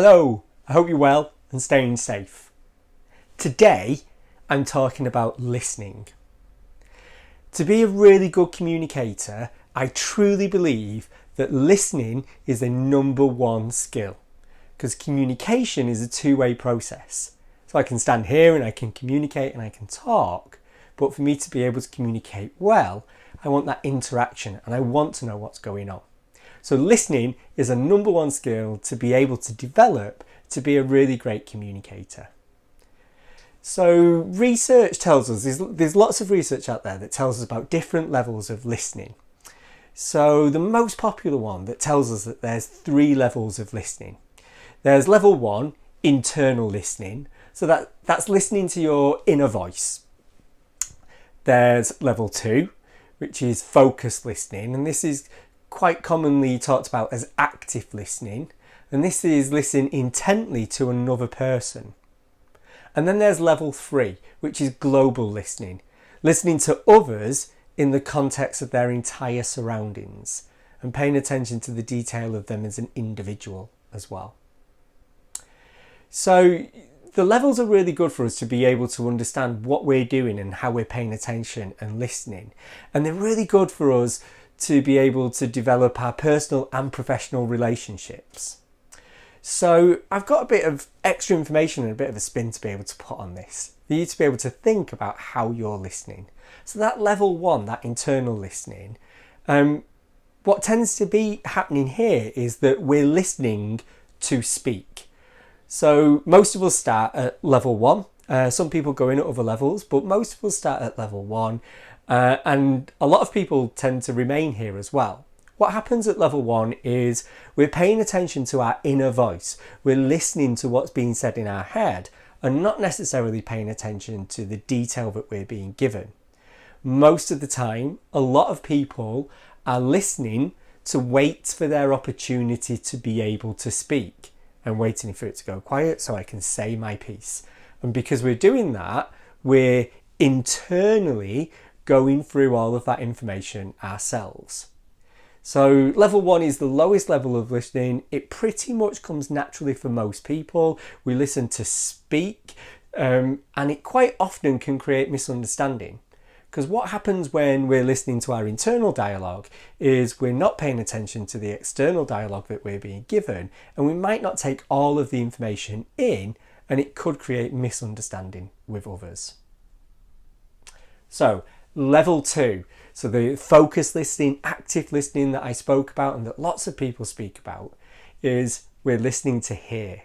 Hello, I hope you're well and staying safe. Today, I'm talking about listening. To be a really good communicator, I truly believe that listening is the number one skill, because communication is a two-way process. So I can stand here and I can communicate and I can talk, but for me to be able to communicate well, I want that interaction and I want to know what's going on. So listening is a number one skill to be able to develop to be a really great communicator. So research tells us, there's lots of research out there that tells us about different levels of listening. So the most popular one that tells us that there's 3 levels of listening. There's level 1, internal listening. So that's listening to your inner voice. There's level 2, which is focused listening, and this is quite commonly talked about as active listening, and this is listening intently to another person. And then there's level 3, which is global listening to others in the context of their entire surroundings and paying attention to the detail of them as an individual as well. So the levels are really good for us to be able to understand what we're doing and how we're paying attention and listening, and they're really good for us to be able to develop our personal and professional relationships. So I've got a bit of extra information and a bit of a spin to be able to put on this, for you to be able to think about how you're listening. So that level 1, that internal listening, what tends to be happening here is that we're listening to speak. So most of us start at level 1. Some people go in at other levels, but most of us start at level 1. And a lot of people tend to remain here as well. What happens at level 1 is we're paying attention to our inner voice. We're listening to what's being said in our head and not necessarily paying attention to the detail that we're being given. Most of the time, a lot of people are listening to wait for their opportunity to be able to speak and waiting for it to go quiet so I can say my piece. And because we're doing that, we're internally going through all of that information ourselves. So level 1 is the lowest level of listening. It pretty much comes naturally for most people. We listen to speak, and it quite often can create misunderstanding. Because what happens when we're listening to our internal dialogue is we're not paying attention to the external dialogue that we're being given, and we might not take all of the information in, and it could create misunderstanding with others. So level 2, so the focused listening, active listening that I spoke about and that lots of people speak about, is we're listening to hear.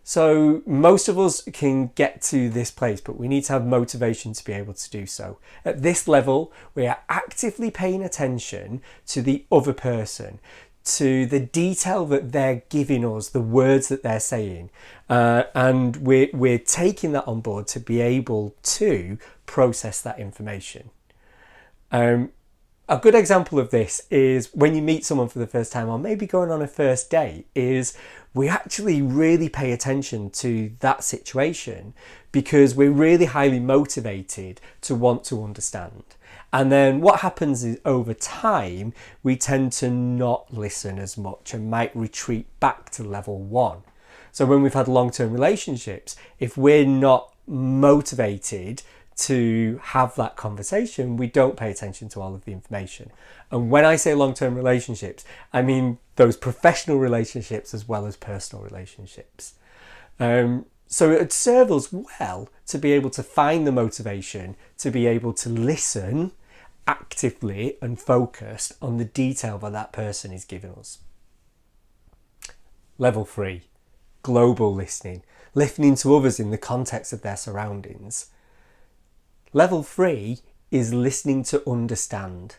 So most of us can get to this place, but we need to have motivation to be able to do so. At this level, we are actively paying attention to the other person, to the detail that they're giving us, the words that they're saying, and we're taking that on board to be able to process that information. A good example of this is when you meet someone for the first time, or maybe going on a first date, is we actually really pay attention to that situation because we're really highly motivated to want to understand. And then what happens is over time, we tend to not listen as much and might retreat back to level 1. So when we've had long-term relationships, if we're not motivated to have that conversation, we don't pay attention to all of the information. And when I say long-term relationships, I mean those professional relationships as well as personal relationships. So it would serve us well to be able to find the motivation to be able to listen actively and focused on the detail that person is giving us. Level 3, global listening to others in the context of their surroundings. Level 3 is listening to understand.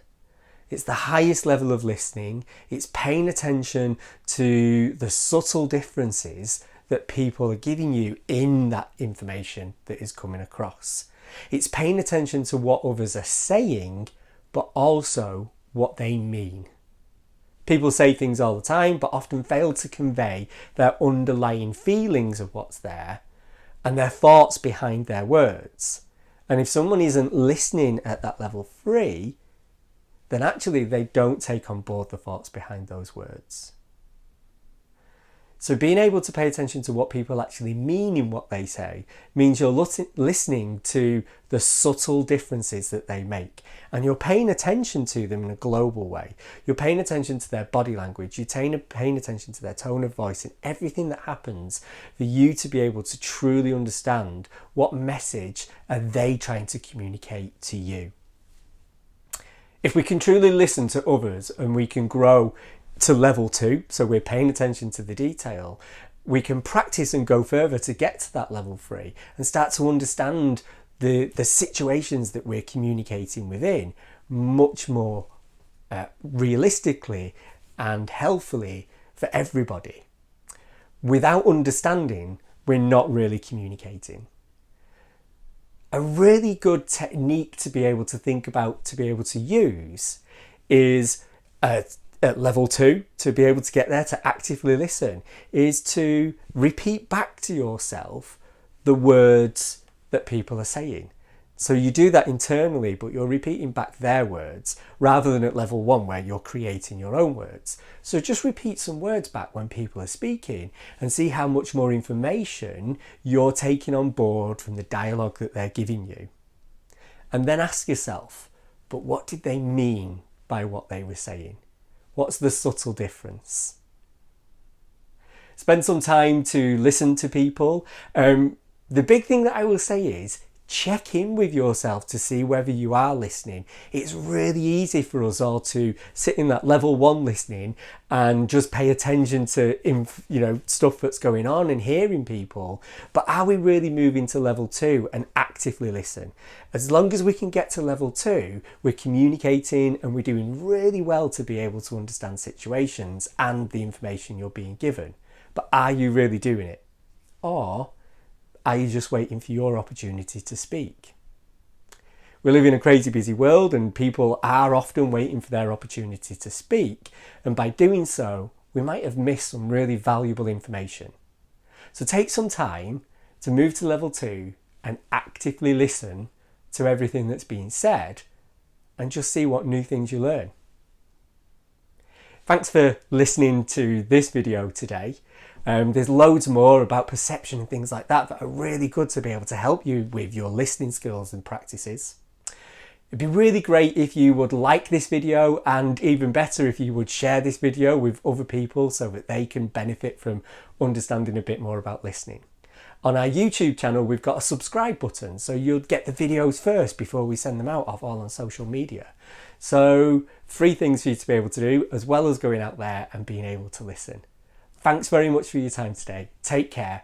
It's the highest level of listening. It's paying attention to the subtle differences that people are giving you in that information that is coming across. It's paying attention to what others are saying, but also what they mean. People say things all the time, but often fail to convey their underlying feelings of what's there and their thoughts behind their words. And if someone isn't listening at that level 3, then actually they don't take on board the thoughts behind those words. So being able to pay attention to what people actually mean in what they say means you're listening to the subtle differences that they make, and you're paying attention to them in a global way. You're paying attention to their body language, you're paying attention to their tone of voice and everything that happens for you to be able to truly understand what message are they trying to communicate to you. If we can truly listen to others and we can grow to level 2, so we're paying attention to the detail, we can practice and go further to get to that level 3 and start to understand the situations that we're communicating within much more realistically and healthfully for everybody. Without understanding, we're not really communicating. A really good technique to be able to think about, to be able to use, is at level 2, to be able to get there, to actively listen, is to repeat back to yourself the words that people are saying. So you do that internally, but you're repeating back their words rather than at level 1 where you're creating your own words. So just repeat some words back when people are speaking and see how much more information you're taking on board from the dialogue that they're giving you. And then ask yourself, but what did they mean by what they were saying? What's the subtle difference? Spend some time to listen to people. The big thing that I will say is check in with yourself to see whether you are listening. It's really easy for us all to sit in that level 1 listening and just pay attention to stuff that's going on and hearing people. But are we really moving to level 2 and actively listen? As long as we can get to level 2, we're communicating and we're doing really well to be able to understand situations and the information you're being given. But are you really doing it? Or are you just waiting for your opportunity to speak? We live in a crazy busy world and people are often waiting for their opportunity to speak. And by doing so, we might have missed some really valuable information. So take some time to move to level 2 and actively listen to everything that's being said and just see what new things you learn. Thanks for listening to this video today. There's loads more about perception and things like that are really good to be able to help you with your listening skills and practices. It'd be really great if you would like this video, and even better if you would share this video with other people so that they can benefit from understanding a bit more about listening. On our YouTube channel, we've got a subscribe button, so you'll get the videos first before we send them out all on social media. So 3 things for you to be able to do, as well as going out there and being able to listen. Thanks very much for your time today. Take care.